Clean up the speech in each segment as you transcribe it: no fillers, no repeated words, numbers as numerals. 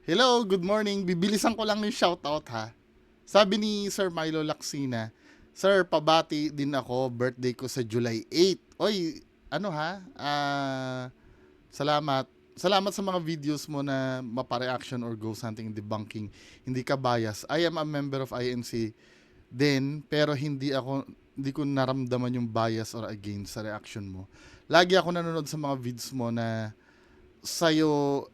Hello, good morning. Bibilisan ko lang yung shoutout ha. Sabi ni Sir Milo Laksina, Sir, pabati din ako, birthday ko sa July 8. Oy, ano ha? Salamat. Salamat sa mga videos mo na mapa-reaction or ghost hunting debunking. Hindi ka bias. I am a member of INC din, pero hindi ko naramdaman yung bias or against sa reaction mo. Lagi ako nanonood sa mga videos mo na sa'yo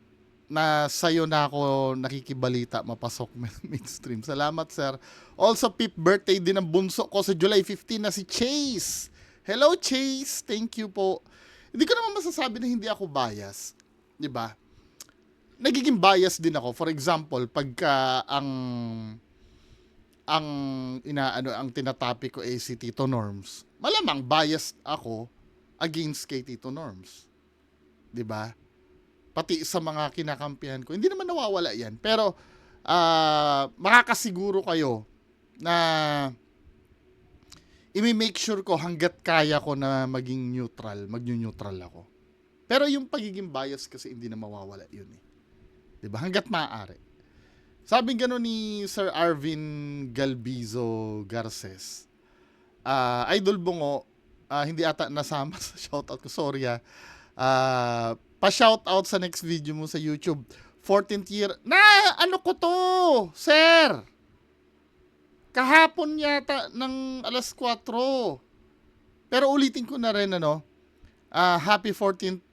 sa'yo na ako nakikibalita mapasok mainstream. Salamat, sir. Also, Pip, birthday din ng bunso ko sa July 15 na si Chase. Hello, Chase. Thank you po. Hindi ko naman masasabi na hindi ako bias. 'Di ba? Nagiging bias din ako. For example, pagka ang tinatopic ko ay si Tito Norms. Malamang biased ako against kay Tito Norms. 'Di ba? Pati sa mga kinakampihan ko. Hindi naman nawawala yan. Pero, makakasiguro kayo na imi-make sure ko hanggat kaya ko na maging neutral, mag-neutral ako. Pero yung pagiging bias kasi hindi na mawawala yun eh. Diba? Hanggat maaari. Sabi gano'n ni Sir Arvin Galbizo Garces, Idol Bungo, hindi ata nasama sa shoutout ko. Sorry pa-shoutout sa next video mo sa YouTube. 14th year. Na, ano ko to, sir? Kahapon yata ng alas 4. Pero ulitin ko na rin, happy 14th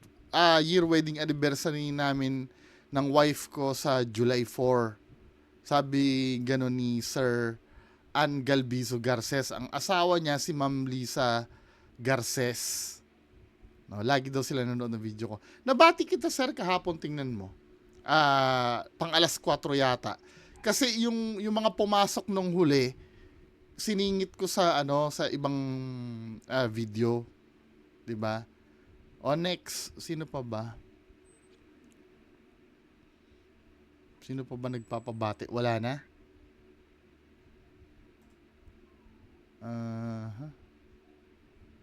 year wedding anniversary namin ng wife ko sa July 4. Sabi gano'n ni Sir Ann Galbizo Garces. Ang asawa niya si Ma'am Lisa Garces. No, lagi daw sila nanonood ng video ko. Nabati kita, sir, kahapon, tingnan mo. Pang alas 4 yata. Kasi yung mga pumasok nung huli, siningit ko sa sa ibang video, 'di ba? O next, sino pa ba? Sino pa ba nagpapabati? Wala na?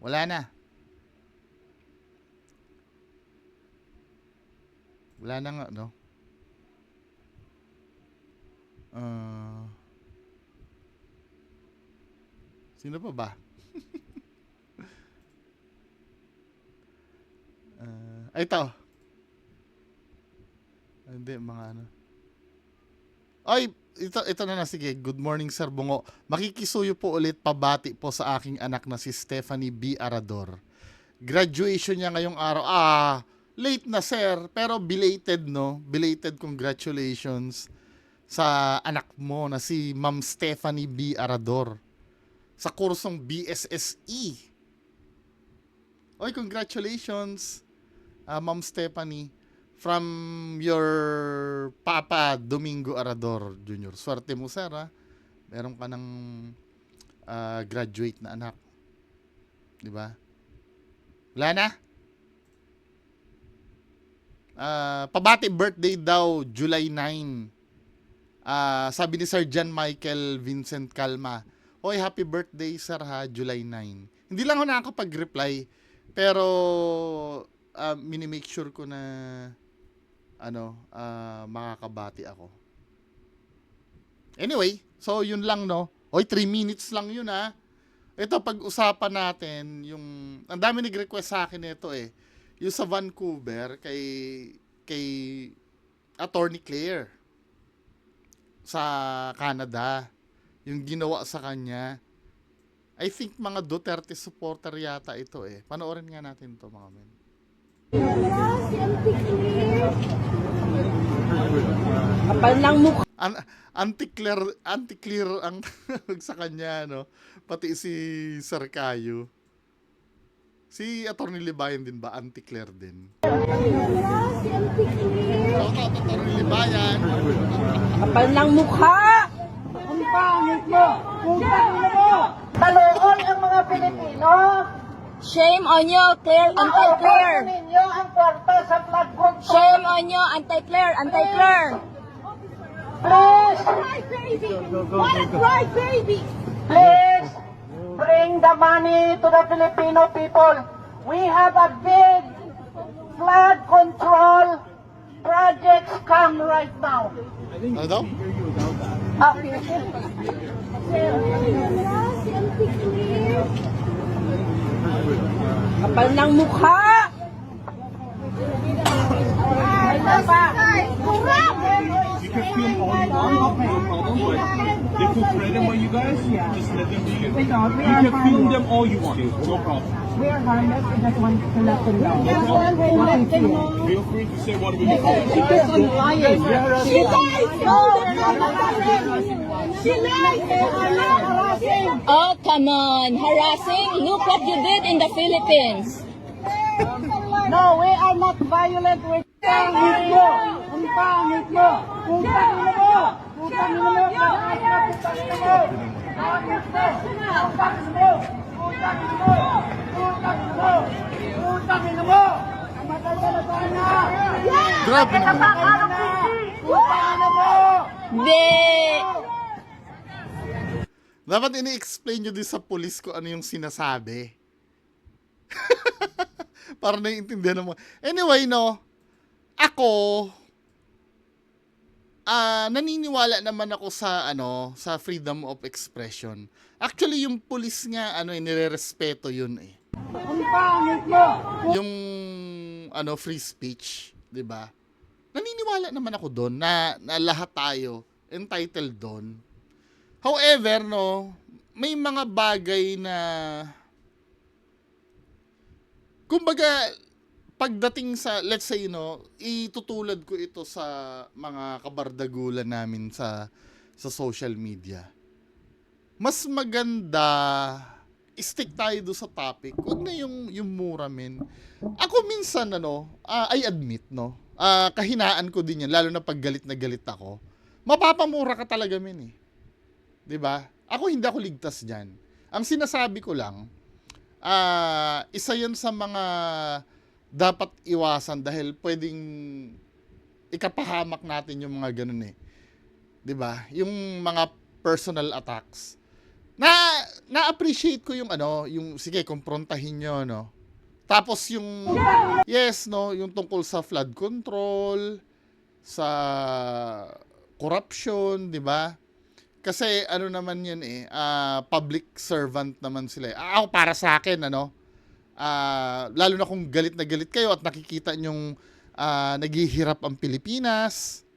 Wala na. Wala na nga, no? Sino pa ba? Ito. Hindi, mga ano. Ay, ito na, sige. Good morning, Sir Bungo. Makikisuyo po ulit, pabati po sa aking anak na si Stephanie B. Arador. Graduation niya ngayong araw. Late na, sir, pero belated, no? Belated congratulations sa anak mo na si Ma'am Stephanie B. Arador sa kursong BSSE. Oy, congratulations, Ma'am Stephanie, from your Papa Domingo Arador Jr. Swerte mo, sir, ha? Meron ka ng graduate na anak. Di ba? Wala na? Pabati birthday daw, July 9. Sabi ni Sir John Michael Vincent Calma, Hoy, happy birthday, sir, ha, July 9. Hindi lang ako nakakapag-reply, pero mini-make sure ko na makakabati ako. Anyway, so yun lang, no? Hoy, 3 minutes lang yun, ha. Ito, pag-usapan natin, ang dami nag-request sa akin nito eh. Yung sa Vancouver, kay Attorney Claire sa Canada, yung ginawa sa kanya. I think mga Duterte supporter yata ito eh. Panoorin nga natin to, mga men. Kapal ng mukha. Anti-clear ang sa kanya, no? Pati si Sir Caio. Si Atty. Libayan din ba? Anti-Claire din. Shoutout Atty. Libayan. Kapal ng mukha. Ang pangit mo. Kung pangit mo. Talungon ang mga Pilipino. Shame on you, Claire, anti-Claire. Ninyo ang kwarta sa flood control. Shame on you, anti-Claire, anti-Claire. Please, What a crybaby! please, bring the money to the Filipino people. We have a big flood control projects come right now. Ano daw? Kapal ng mukha! You can film all you want, no problem, but they put freedom on you guys, just let them do it. You can film them all you want, no problem. We are harmless, we just want to let them know. Feel free to say whatever you want. She keeps on lying. She lies! No, they're not harassing. She lies! They are not harassing. Oh, come on. Harassing? Look what you did in the Philippines. No, we are not violent. We're pangit mo! Ang pangit mo! Putang ina mo! Putang ina mo! Putang ina mo! Pangit mo! Putang ina mo! Putang ina mo! Putang ina mo! Putang ina mo! Kamatay ka na sana! Grabe naman. Putang ina mo! Be. Dapat ini-explain nyo din sa police ko ano yung sinasabi. Para naiintindihan mo. Anyway, no, ako, naniniwala naman ako sa, sa freedom of expression. Actually, yung police nga, nire-respeto yun eh. Ang pangit mo! Yung, free speech, di ba? Naniniwala naman ako doon na lahat tayo entitled doon. However, no, may mga bagay na kumbaga, pagdating sa, let's say, itutulad ko ito sa mga kabardagulan namin sa social media. Mas maganda, stick tayo doon sa topic. Huwag na yung mura, men. Ako minsan, I admit, kahinaan ko din yan, lalo na pag galit na galit ako. Mapapamura ka talaga, men, eh. 'Di ba? Ako hindi ako ligtas diyan. Ang sinasabi ko lang, isa yan sa mga dapat iwasan dahil pwedeng ikapahamak natin yung mga ganun eh. 'Di ba? Yung mga personal attacks. Na-appreciate ko yung yung sige, kumprontahin nyo, Tapos yung yung tungkol sa flood control, sa corruption, 'di ba? Kasi naman yan eh, public servant naman sila eh. Ako para sa akin, lalo na kung galit na galit kayo at nakikita nyong naghihirap ang Pilipinas,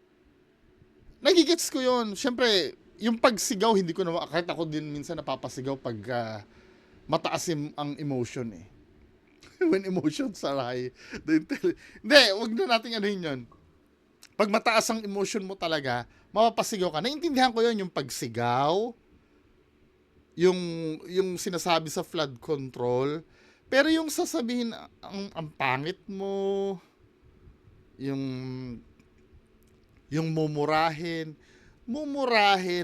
nagigets ko yun. Siyempre, yung pagsigaw, hindi ko naman, kahit ako din minsan napapasigaw pag mataas ang emotion eh. When emotions are high. Hindi, wag na natin yun. Pag mataas ang emotion mo talaga, mapapasigaw ka. Naintindihan ko yun, yung pagsigaw, yung sinasabi sa flood control, pero yung sasabihin, ang pangit mo, yung mumurahin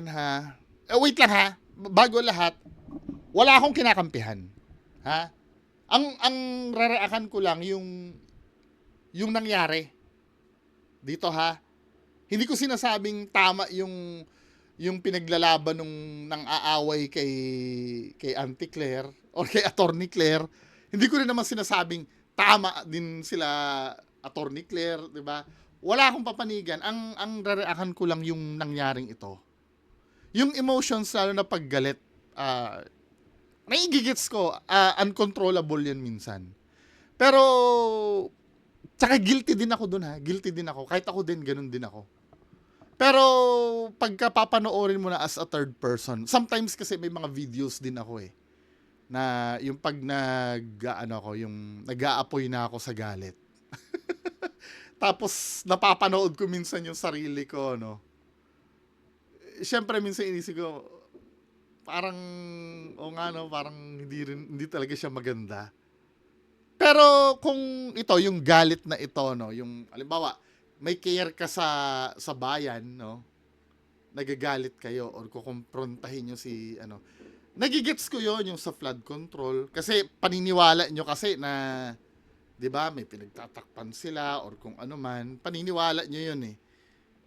ha. Wait lang ha, bago lahat, wala akong kinakampihan. Ha? Ang rareakan ko lang yung nangyari. Dito ha. Hindi ko sinasabing tama yung pinaglalaban ng aaway kay Auntie Claire or kay Attorney Claire. Hindi ko rin naman sinasabing tama din sila Attorney Claire, 'di ba? Wala akong papanigan. Ang rareakan ko lang yung nangyaring ito. Yung emotions lalo na paggalit, naigigits ko, uncontrollable yan minsan. Pero tsaka guilty din ako dun ha. Guilty din ako. Kahit ako din, ganun din ako. Pero pagka papanoorin mo na as a third person, sometimes kasi may mga videos din ako eh. Na yung pag yung nag-aapoy na ako sa galit. Tapos napapanood ko minsan yung sarili ko, Siyempre minsan inisip ko, parang, parang hindi talaga siya maganda. Pero kung ito, yung galit na ito, yung, halimbawa, may care ka sa bayan, nagagalit kayo or kukumprontahin nyo si, nagigets ko yon yung sa flood control. Kasi paniniwala nyo kasi na, di ba, may pinagtatakpan sila or kung ano man, paniniwala nyo yun eh.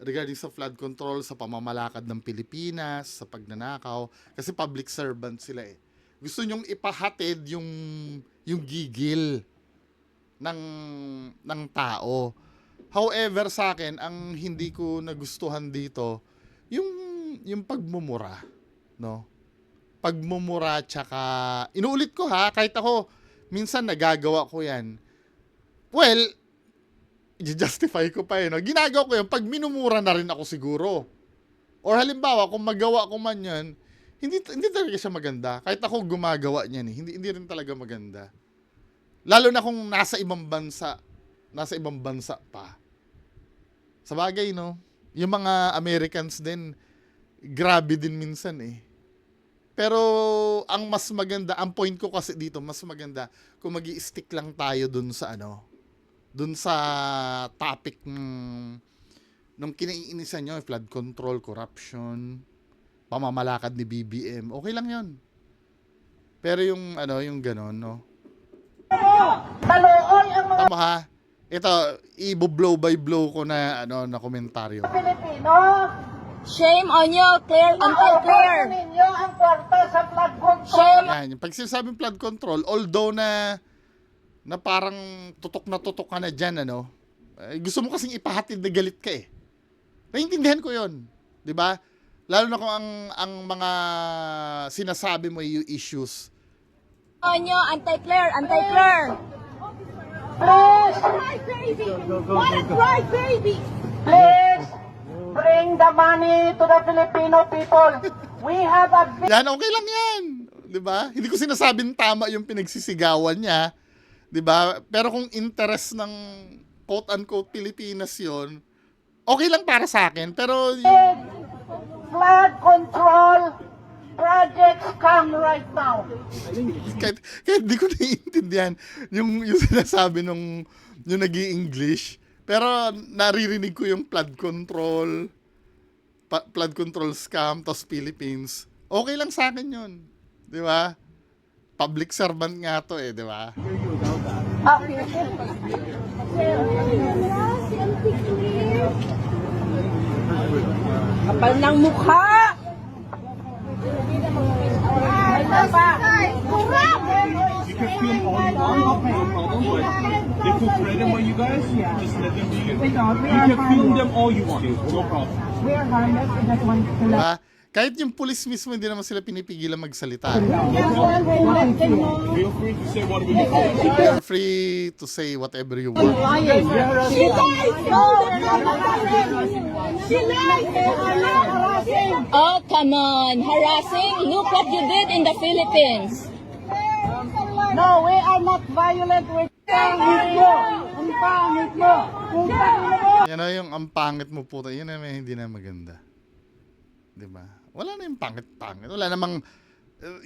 Regarding sa flood control, sa pamamalakad ng Pilipinas, sa pagnanakaw, kasi public servant sila eh. Gusto nyong ipahatid yung gigil ng tao. However, sa akin, ang hindi ko nagustuhan dito, yung pagmumura, no? Pagmumura, tsaka, inuulit ko ha, kahit ako, minsan nagagawa ko yan. Well, i-justify ko pa no? Ginagawa ko yan, pag minumura na rin ako siguro. Or halimbawa, kung magawa ko man yan, hindi talaga siya maganda. Kahit ako gumagawa niyan, hindi rin talaga maganda. Lalo na kung nasa ibang bansa pa. Sa bagay, no? Yung mga Americans din, grabe din minsan eh. Pero ang mas maganda, ang point ko kasi dito, mas maganda kung magi-stick lang tayo dun sa dun sa topic nung kinaiinisan nyo, flood control, corruption, pamamalakad ni BBM, okay lang yun. Pero yung ganon, no? Taluoy ang mga Tama ha? Ito, i-blow by blow ko na na komentaryo. Pilipino. Shame on you, clear and Paubusan clear. ninyo ang kwarta sa flood control. Shame. Yan, yung pag sinasabing flood control, although na parang tutok ka na dyan, gusto mo kasing ipahatid na galit ka eh. Naiintindihan ko yun. 'Di ba? Lalo na kung ang mga sinasabi mo yung issues. On you, anti-clear, anti-clear. Please, Cry baby! What a cry baby! please, bring the money to the Filipino people. We have a big Yan, okay lang yan. 'Di ba? Hindi ko sinasabing tama yung pinagsisigawan niya. 'Di ba? Pero kung interest ng quote-unquote Pilipinas yon, okay lang para sa akin. Pero flood control projects come right now. kahit di ko naiintindihan yung sinasabi yung nag-i-English. Pero naririnig ko yung flood control scam, tos Philippines. Okay lang sa akin yun. Di ba? Public servant nga to di ba? Kapal ng mukha! You can film all you want, no problem, but they put threat on you guys, just let them do it. You can film them all you want, no problem. We are harmless, we just want to Diba? Kahit yung pulis mismo, hindi naman sila pinipigilan magsalita. Feel free to say whatever you want. You're free to say whatever you want. She lies! No, they're not harassing! She lies! They are not harassing! Oh, come on, harassing. Look what you did in the Philippines. No, we are not violent. We're pangit mo! Ang pangit mo! Putang ina mo! Yan yung ang pangit mo puta. Yun naman hindi na maganda. Diba? Wala na yung pangit-pangit. Wala namang,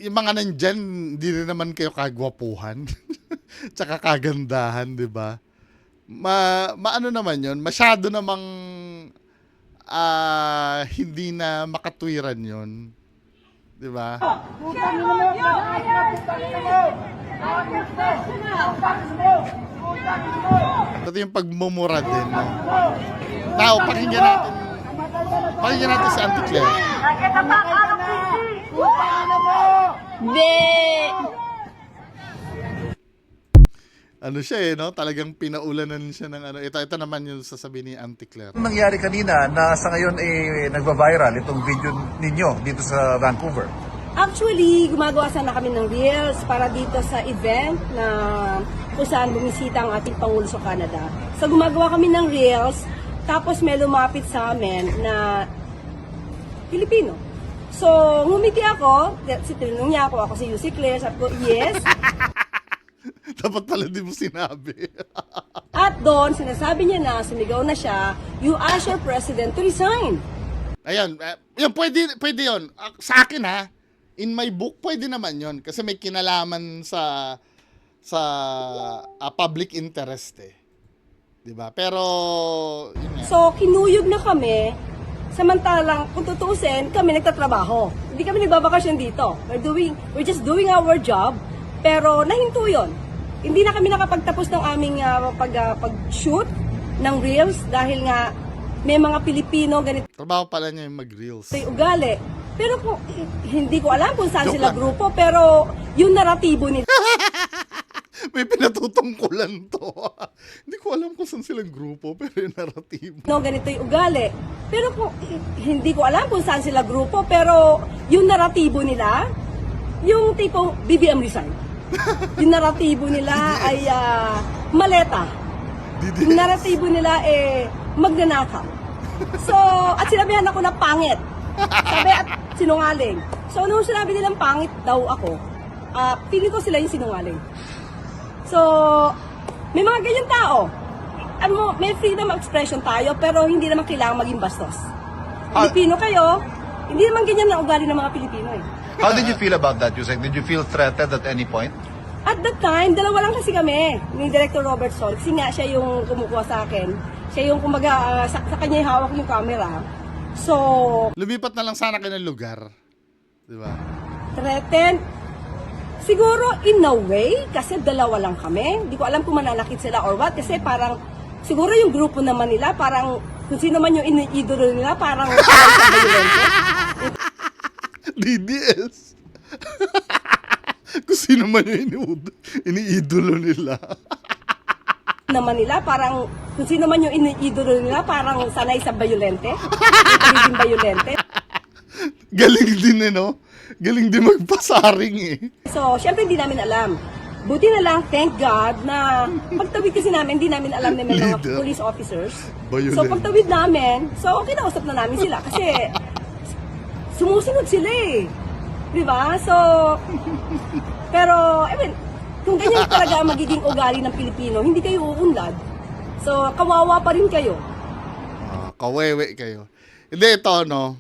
yung mga nandyan, hindi rin naman kayo kagwapuhan. Tsaka kagandahan, diba? Maano naman yun? Masyado namang hindi na makatwiran yun. Diba? Putang ina mo! Putang ina mo! Pangit mo! Ang pangit mo! Putang ina mo! Ito yung pagmumura din. No? Now, pakinggan natin si Auntie Claire. Putang ina mo! Be. Ano siya no? Talagang pinaulanan siya ng ano. Ito naman yung sasabihin ni Auntie Claire. Nangyari kanina na sa ngayon nagva-viral itong video ninyo dito sa Vancouver. Actually, gumagawa sana kami ng reels para dito sa event na kung saan bumisita ang ating Pangulo sa Canada. So gumagawa kami ng reels, tapos may lumapit sa amin na Pilipino. So ngumiti ako, tinanong niya ako si Lucy Claire, sabi ko, yes. Dapat pala di mo sinabi. At doon, sinasabi niya na, sumigaw na siya, you ask your president to resign. Ayan, yun, pwede yun. Sa akin ha, in my book, pwede naman yun. Kasi may kinalaman sa public interest Diba? Pero, yun nga. So, kinuyog na kami, samantalang, kung tutuusin, kami nagtatrabaho. Hindi kami nagbabakasyon dito. We're just doing our job, pero nahinto yun. Hindi na kami nakapagtapos ng aming pag-shoot ng reels dahil nga may mga Pilipino ganito Trabaho pala niya yung mag-reels. yung ugali. Pero hindi ko alam kung saan Joke sila lang. grupo, pero yung naratibo nila May pinatutungkulan to. Hindi ko alam kung saan silang grupo, pero yung naratibo. No, ganito yung ugali. Pero kung, hindi ko alam kung saan sila grupo, pero yung naratibo nila, yung tipong BBM resign. Yung naratibo nila ay maleta. Yung naratibo nila magnanakaw. So, at sinabihan ako na pangit. Sabi at sinungaling. So, nung sinabi nilang pangit daw ako, feeling ko sila yung sinungaling. So, may mga ganyan tao. May freedom of expression tayo, pero hindi naman kailangan maging bastos. Pilipino kayo, hindi naman ganyan na ugali ng mga Pilipino eh. How did you feel about that, Yusek? Did you feel threatened at any point? At that time, dalawa lang kasi kami ni Director Robert Sol. Kasi nga siya yung kumukuha sa akin. Siya yung kumbaga, sa kanya yung hawak yung camera. So, Lumipat na lang sana kayo ng lugar. Di ba? threatened. Siguro in a way, kasi dalawa lang kami. Hindi ko alam kung mananakit sila or what. Kasi parang, siguro yung grupo naman nila, parang kung sino man yung iniidolo nila, parang DDS. Kung sino man yung iniidolo nila. naman nila, parang kung sino man yung iniidolo nila, parang sanay sa bayolente. Pagiging bayolente. Galing din no? Galing din magpasaring So, syempre hindi namin alam. Buti na lang, thank God, na pagtawid kasi namin, hindi namin alam na may mga Leader. police officers. Violent. So, pagtawid namin, so kinausap na namin sila kasi sumusunod sila eh. Di ba? So, pero, I mean, kung ganyan talaga ang magiging ugali ng Pilipino, hindi kayo uunlad. So, kawawa pa rin kayo. Kawewe kayo. Hindi, ito, no?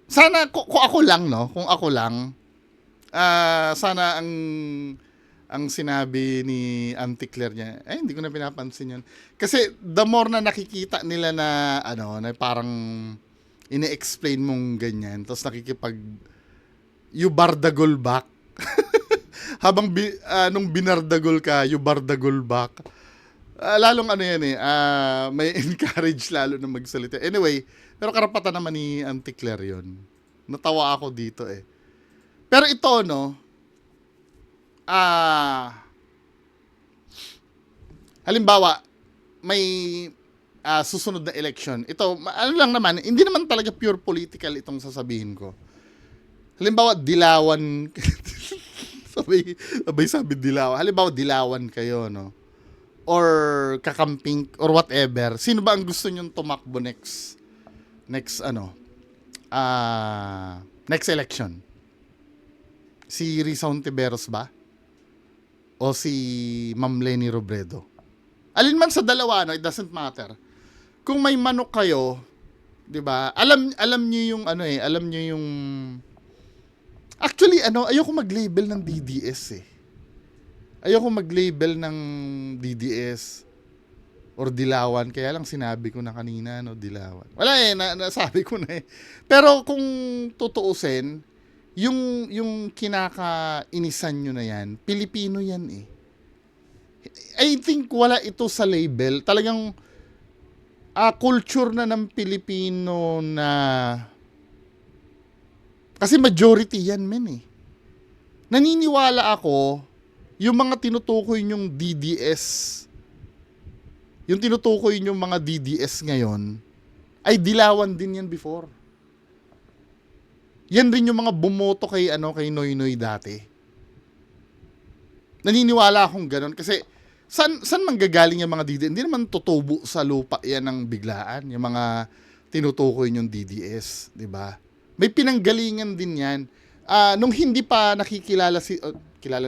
Sana, kung ako lang, no? Kung ako lang, sana ang sinabi ni Auntie Claire niya, hindi ko na pinapansin yun. Kasi, the more na nakikita nila na, na parang ine-explain mong ganyan, tapos you bardagol back. Habang nung binardagol ka, you bardagol back. Lalong may encourage lalo na magsalita. Anyway, pero karapatan naman ni Auntie Claire yun. Natawa ako dito eh. Pero ito, no, halimbawa, may susunod na election. Ito, ano lang naman, hindi naman talaga pure political itong sasabihin ko. Halimbawa, dilawan, sabi dilawan. Halimbawa, dilawan kayo, no? Or kakamping, or whatever. Sino ba ang gusto nyong tumakbo next election? Si Risa Hontiveros ba? O si Ma'am Leni Robredo? Alin man sa dalawa, no, it doesn't matter. Kung may manok kayo, 'di ba? Alam niyo yung alam niyo yung actually ayoko mag-label ng DDS eh. Ayoko mag-label ng DDS or dilawan, kaya lang sinabi ko na kanina, no, dilawan. Wala nasabi ko na eh. Pero kung tutuusin, yung kinakainisan nyo na yan, Pilipino yan eh. I think wala ito sa label. Talagang culture na ng Pilipino na kasi majority yan men eh. Naniniwala ako yung mga tinutukoy nyong DDS, yung tinutukoy nyong mga DDS ngayon, ay dilawan din yan before. Yan rin yung mga bumoto kay Noynoy dati. Naniniwala akong ganun kasi saan manggagaling yung mga DDS? Hindi naman tutubo sa lupa yan ng biglaan, yung mga tinutukoy nyong DDS, di ba? May pinanggalingan din yan. Nung hindi pa kilala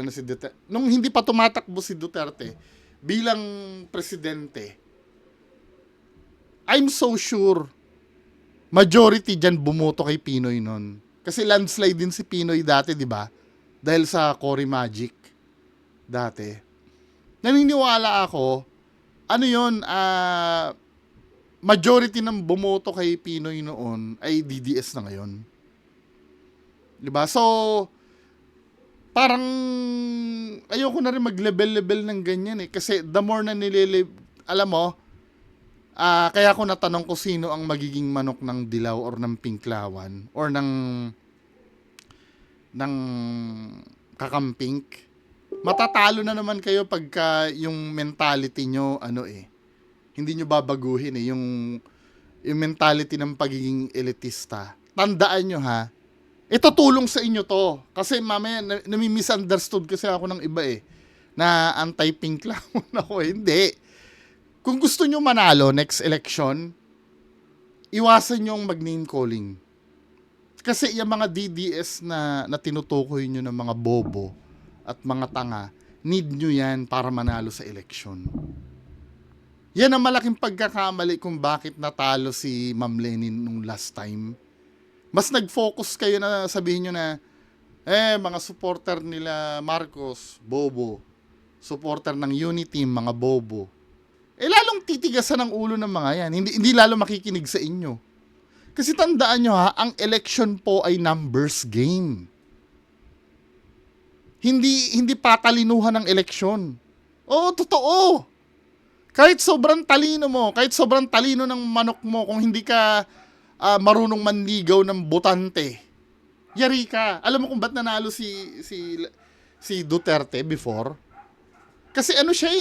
na si Duterte, nung hindi pa tumatakbo si Duterte bilang presidente, I'm so sure majority dyan bumoto kay Pinoy nun. Kasi landslide din si Pinoy dati, di ba? Dahil sa Cory Magic dati. Naniniwala ako, majority ng bumoto kay Pinoy noon ay DDS na ngayon. Di ba? So, parang ayoko na rin mag-level-level ng ganyan eh. Kasi the more na alam mo, kaya ako natanong ko sino ang magiging manok ng dilaw or ng pinklawan or ng ng kakampink. Matatalo na naman kayo pagka yung mentality nyo, hindi nyo babaguhin yung mentality ng pagiging elitista. Tandaan nyo ha, ito tulong sa inyo to. Kasi mamaya, nami-misunderstood kasi ako ng iba na anti-pink lang ako. Hindi. Kung gusto nyo manalo next election, iwasan yung mag-name calling. Kasi yung mga DDS na tinutukoy nyo ng mga bobo at mga tanga, need nyo yan para manalo sa election. Yan ang malaking pagkakamali kung bakit natalo si Ma'am Lenin nung last time. Mas nag-focus kayo na sabihin nyo na, mga supporter nila Marcos, bobo. Supporter ng Uniteam, mga bobo. Lalong titigasan ang ulo ng mga yan. Hindi lalo makikinig sa inyo. Kasi tandaan nyo ha, ang election po ay numbers game. Hindi patalinuhan ng eleksyon. Oo, totoo. Kahit sobrang talino mo, kahit sobrang talino ng manok mo, kung hindi ka marunong manligaw ng botante, yari ka. Alam mo kung ba't nanalo si Duterte before? Kasi siya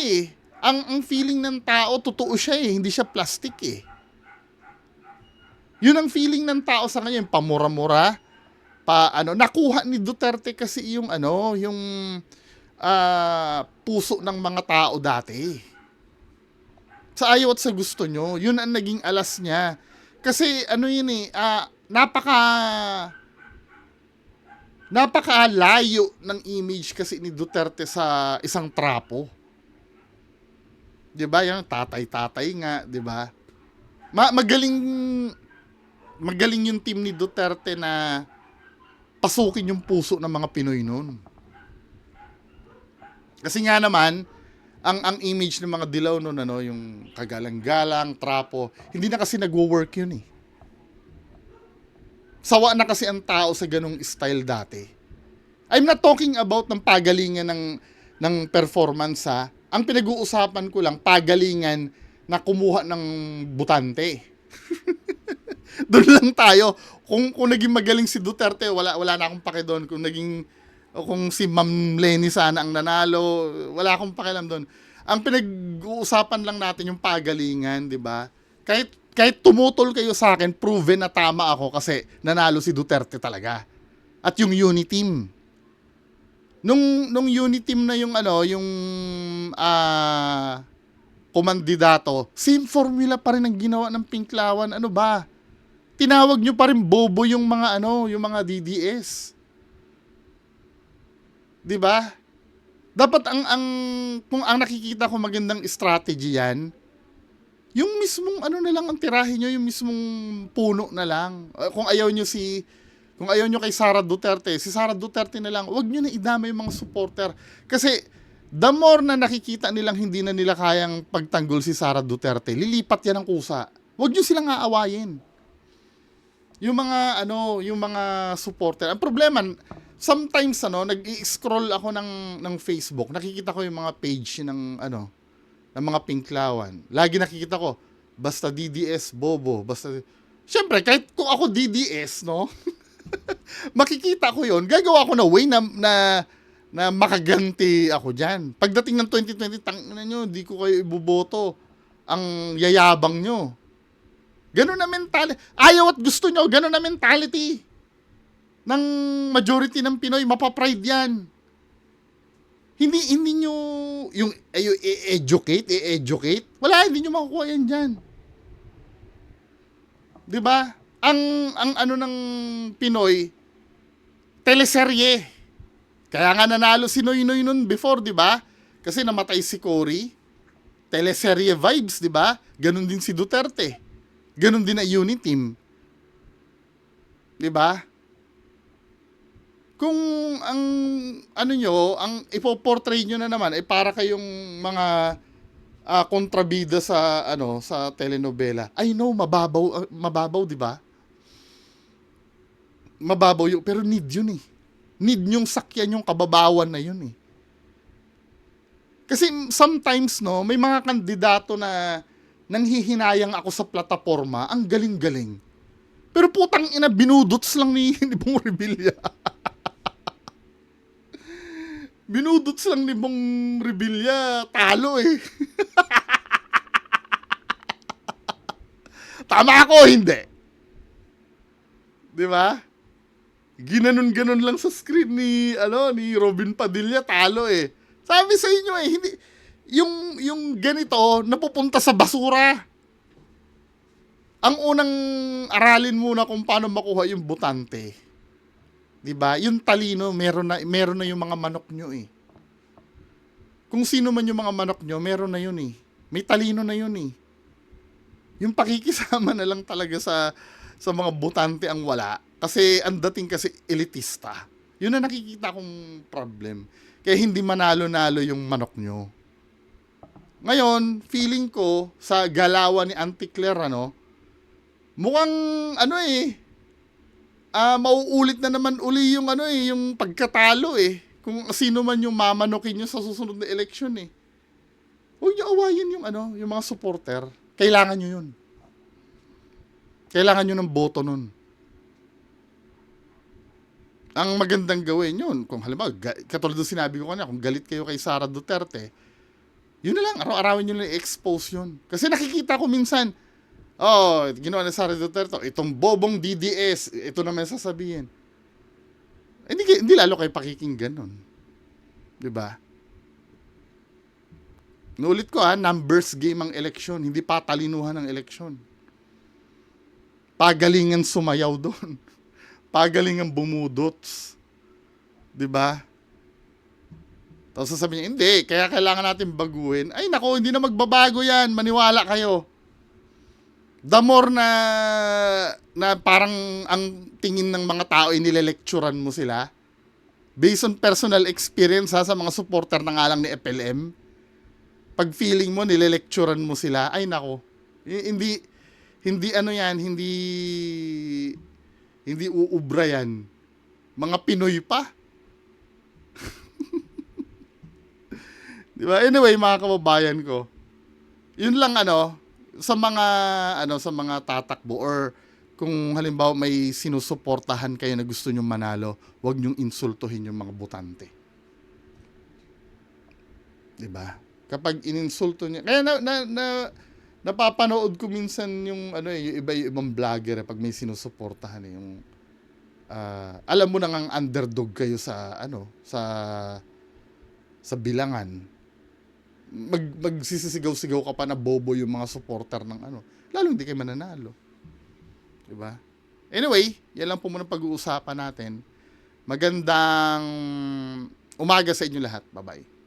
ang feeling ng tao, totoo siya hindi siya plastic Yun ang feeling ng tao sa kanya, yung pamura-mura, nakuha ni Duterte kasi yung puso ng mga tao dati. Sa ayaw at sa gusto nyo, yun ang naging alas niya. Kasi napakalayo ng image kasi ni Duterte sa isang trapo. 'Di ba? Yung tatay-tatay nga, 'di ba? Magaling yung team ni Duterte na pasukin yung puso ng mga Pinoy noon. Kasi nga naman, ang image ng mga dilaw noon, yung kagalang-galang, trapo, hindi na kasi nagwo-work yun Sawa na kasi ang tao sa ganung style dati. I'm not talking about ng pagalingan ng performance Ang pinag-uusapan ko lang, pagalingan na kumuha ng butante. Doon lang tayo. Kung naging magaling si Duterte, wala na akong pake doon. Kung si Ma'am Leni sana ang nanalo, wala akong pakialam doon. Ang pinag-uusapan lang natin yung pagalingan, di ba? Kahit tumutol kayo sa akin, proven na tama ako kasi nanalo si Duterte talaga. At yung Uniteam. Nung Uniteam na yung kumandidato, same formula pa rin ang ginawa ng Pinklawan. Ano ba? Tinawag nyo pa rin bobo yung mga DDS. 'Di ba? Dapat kung ang nakikita ko magandang strategy yan, yung mismong na lang ang tirahin nyo, yung mismong puno na lang. Kung ayaw nyo kay Sara Duterte, si Sara Duterte na lang, wag nyo na idama yung mga supporter. Kasi the more na nakikita nilang hindi na nila kayang pagtanggol si Sara Duterte, lilipat yan ng kusa. Wag nyo silang aawayin. Yung mga supporter. Ang problema, sometimes nag-i-scroll ako ng Facebook, nakikita ko yung mga page ng mga Pinklawan. Lagi nakikita ko, basta DDS, bobo, basta. Siyempre, kahit kung ako DDS, makikita ko yon, gagawa ko na way na makaganti ako dyan. Pagdating ng 2020, tangina nyo, di ko kayo iboboto. Ang yayabang nyo. Ganun na mentality. Ayaw at gusto nyo, ganun na mentality ng majority ng Pinoy, mapapride yan. Hindi nyo yung educate. Wala, hindi nyo makukuha yan dyan. Diba? Ang ng Pinoy, teleserye. Kaya nga nanalo si Noy Noy nun before, diba? Kasi namatay si Cory. Teleserye vibes, diba? Ganon din si Duterte. Ganon din ang Uniteam. Diba? Kung ang ipoportray nyo na naman ay para kayong mga kontrabida sa telenovela. I know mababaw, 'di ba? Mababaw yun, pero need yun Need yung sakyan yung kababawan na yun Kasi sometimes may mga kandidato na nanghihinayang ako sa plataforma, ang galing-galing. Pero putang ina, binudots lang ni Bong Revilla. Binudots lang ni Bong Revilla, talo eh. Tama ako, hindi. Di ba? Ginanon-ganon lang sa screen ni Robin Padilla, talo eh. Sabi sa inyo eh, hindi, yung ganito, napupunta sa basura. Ang unang aralin muna kung paano makuha yung botante. 'Di ba? Yung talino, meron na yung mga manok nyo eh. Kung sino man yung mga manok nyo, meron na yun eh. May talino na yun eh. Yung pakikisama na lang talaga sa mga botante ang wala. Kasi ang dating kasi elitista. Yun na nakikita kong problem. Kaya hindi manalo-nalo yung manok nyo. Ngayon, feeling ko sa galawan ni Auntie Claire, mukhang mauulit na naman uli yung yung pagkatalo eh. Kung sino man yung mamanokin nyo sa susunod na eleksyon eh. Huwag nyo awayin yung mga supporter. Kailangan nyo yun. Kailangan nyo ng boto nun. Ang magandang gawin yun, kung halimbawa, katulad ng sinabi ko kanina, kung galit kayo kay Sara Duterte, yun na lang, araw-arawin nyo lang i-expose yun. Kasi nakikita ko minsan, ginawa ni Sara Duterte, itong bobong DDS, ito naman sasabihin. Hindi lalo kayo pakikinggan nun. Diba? Nulit ko numbers game ang eleksyon, hindi patalinuhan ang eleksyon. Pagalingan sumayaw doon. Pagalingan bumudots. Diba? Tapos sasabihin niya, hindi, kaya kailangan natin baguhin. Ay nako, hindi na magbabago yan, maniwala kayo. The more na parang ang tingin ng mga tao ay nilelekturan mo sila, based on personal experience sa mga supporter na nga lang ni FLM, pag feeling mo nilelekturan mo sila, ay nako, hindi uubra yan. Mga Pinoy pa. Diba? Anyway, mga kababayan ko, yun lang sa mga tatakbo or kung halimbawa may sinusuportahan kayo na gusto nyong manalo, huwag nyong insultuhin yung mga botante. Diba? Kapag ininsulto niya, kaya napapanood ko minsan yung ibang vlogger pag may sinusuportahan yung alam mo nang ang underdog kayo sa bilangan. Magsisisigaw-sigaw ka pa na bobo yung mga supporter ng lalong hindi kayo mananalo. Diba? Anyway, yan lang po muna pag-uusapan natin. Magandang umaga sa inyo lahat. Bye-bye.